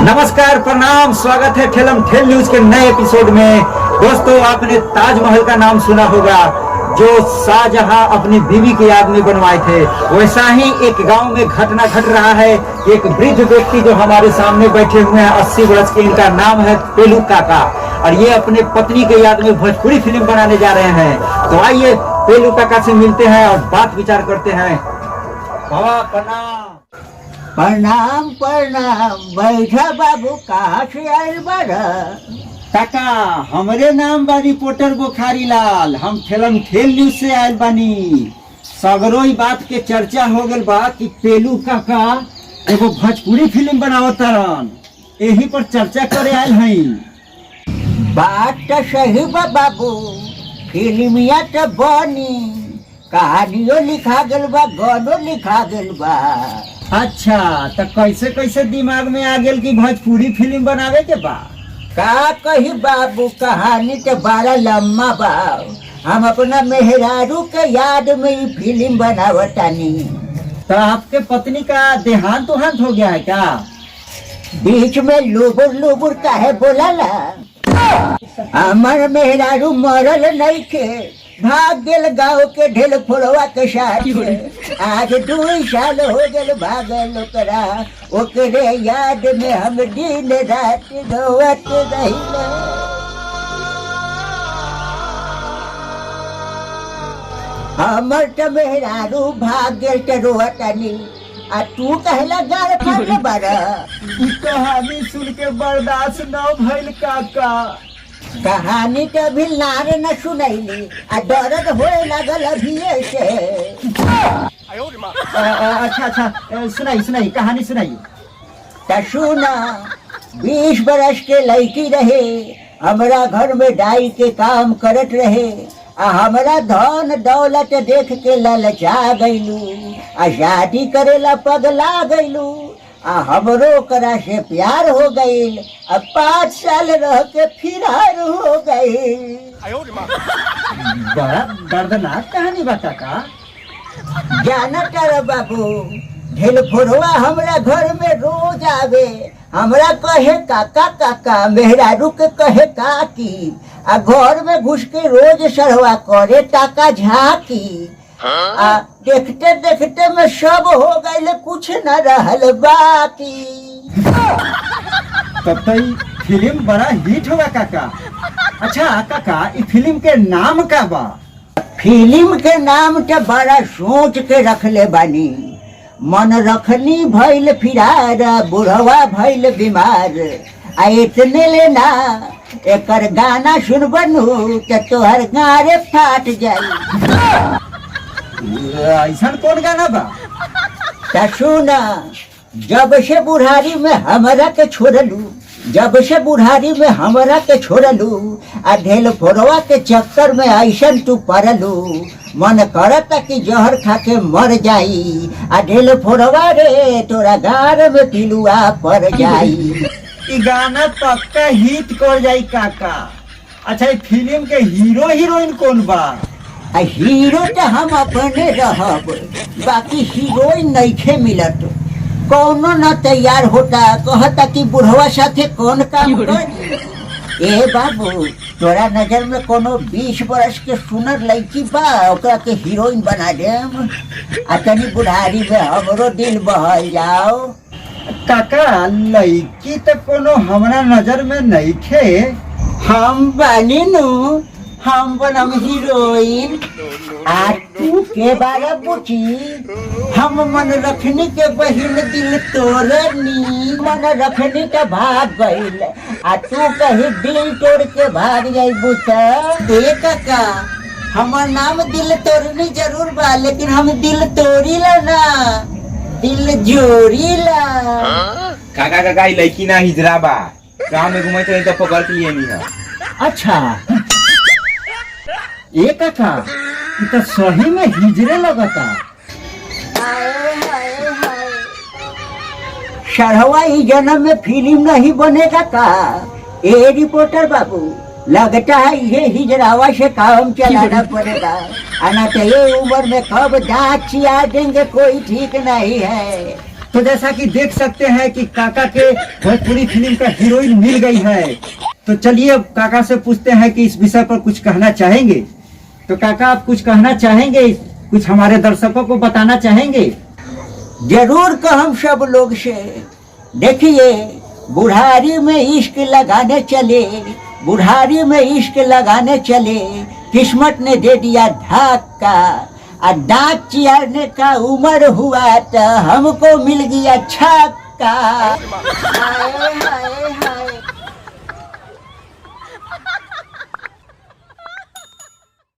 नमस्कार, प्रणाम, स्वागत है ठेलम ठेल न्यूज के नए एपिसोड में। दोस्तों, आपने ताजमहल का नाम सुना होगा, जो शाहजहां अपनी बीवी की याद में बनवाए थे। वैसा ही एक गांव में घटना घट रहा है। एक वृद्ध व्यक्ति जो हमारे सामने बैठे हुए हैं, 80 वर्ष के, इनका नाम है पेलू काका, और ये अपने पत्नी के याद में भोजपुरी फिल्म बनाने जा रहे हैं। तो आइए पेलू काका से मिलते हैं और बात विचार करते हैं। बाबा प्रणाम। प्रणाम प्रणाम। बैठा बाबू, कहाँ से आयल बाड़ा? काका, हमरे नाम बा रिपोर्टर बुखारी लाल। हम ठेलम ठेल न्यूज से आयल बानी। सगरो ई बात के चर्चा हो गल बा कि पेलू काका एगो भोजपुरी फिल्म बनावत रन, यही पर चर्चा करे आयल हई। बात तो सही बा बाबू, फिल्मिया तो बनी, कहानियों लिखा गल बा, गानों लिखा गल बा। अच्छा, तो कैसे कैसे दिमाग में आ गेल कि भोजपुरी फिल्म बनावे के बा? का कही बाबू, कहानी तो बड़ा लम्बा बा। हम अपना मेहरारू के याद में ही फिल्म बनावतानी। तो आपके पत्नी का देहांत हो गया है क्या? बीच में लुबुर लुबुर काहे बोलाला? हमार मेहरारू मरल नहीं के, भाग गेल गाँव के ढेल फोड़वा के साथ। आज 2 साल हो गए भागल ओकरा, ओकरे याद में हम दिन रात रोवत रहिला। हमर तो मेहरारू भाग गेल के रोवतानी, आ तू कहला गाल फाड़ बारा। ई कहानी सुन के बर्दाश्त न भइल काका। कहानी तो अभी नार न सुनैली, आ दर्द होए लगल अभी से। अच्छा, सुनाई कहानी सुनाई। तो सुना, 20 बरस के लड़की रहे, हमरा घर में डाई के काम करत रहे। आ हमरा धन दौलत देख के ललचा गईलू, आ शादी करेला पगला गईलू। आ हमरो करा से प्यार हो गईल, अब 5 साल रह के फिरार हो गईल। बड़ा दर्दनाक कहानी बता का। जाना कर बाबू, ढेल फोड़वा हमरा घर में रोज आवे, हमरा कहे काका काका, मेहरारू के कहे काकी, आ घर में घुस के रोज सरवा करे टाका झाकी। आ देखते देखते में सब हो गए, कुछ न रहल बाकी। तब तो ई फिल्म बड़ा हिट होगा काका। अच्छा काका, ई फिल्म के नाम का बा? फिल्म के नाम तो बड़ा सोच के रखले बानी। मन रखनी भइल फिरार, बुढ़वा भइल बीमार। आ इतने लेना एकर गाना सुनबनू तो तोहर गारे फाट जाई। ऐसा कौन गाना बा? तो सुना, जब से बुढ़ारी में हमरा के छोड़लू, आ ढेल फोड़वा के चक्कर में ऐसन तू पड़लू, मन करता कि जहर खा के मर जाई। आ ढेल फोड़वा रे, तोरा गार में पिलुआ पड़ जाई। ई गाना पक्का हिट कर जाई काका। अच्छा, ई फिल्म के हीरो हीरोइन कौन बा? हीरो तो हम अपने रहब, बाकी हीरोइन नइखे मिलत। कौनो न तैयार होता, कहता कि बुढ़वा साथे कौन काम कर। ए बाबू, तोरा नजर में कोनो 20 बरस के सुनर लड़की बा, ओकरा के हीरोइन बना देम। आ तनी बुढ़ारी में हमरो दिल बहल जाओ। काका, लड़की तो कोनो हमरा नजर में नहीं थे। हम बनी नु, हम बनम हीरोइन। आ तू के बारे पूछी, हम मन रखनी के बहिन दिल तोड़नी। मन रखनी के भाग गईल, आ तू कहीं दिल तोड़ के भाग जाई बुता। ए काका, हमार नाम दिल तोड़नी जरूर बा, लेकिन हम दिल तोड़ीला ना, दिल जोड़ीला। काका ई लड़की ना हिजरा बा, गाँव में घूमे तो पकड़ के लिए नहीं है। अच्छा, ए काका, ई तो सही में हिजरे लगता। सरहवा ही जन्म में फिल्म नहीं बनेगा का? ए रिपोर्टर बाबू, लगता है ये हिजरावा से काम चलाना पड़ेगा, आना तो ये उम्र में कब दांत चिया देंगे कोई ठीक नहीं है। तो जैसा कि देख सकते हैं कि काका के भोजपुरी फिल्म का हीरोइन मिल गई है। तो चलिए अब काका से पूछते हैं कि इस विषय पर कुछ कहना चाहेंगे। तो काका आप कुछ कहना चाहेंगे, कुछ हमारे दर्शकों को बताना चाहेंगे? जरूर कहम सब लोग से। देखिए, बुढ़ारी में इश्क लगाने चले, बुढ़ारी में इश्क लगाने चले, किस्मत ने दे दिया धक्का, और दांत चियारने का उम्र हुआ तो हमको मिल गया छक्का। हाय हाय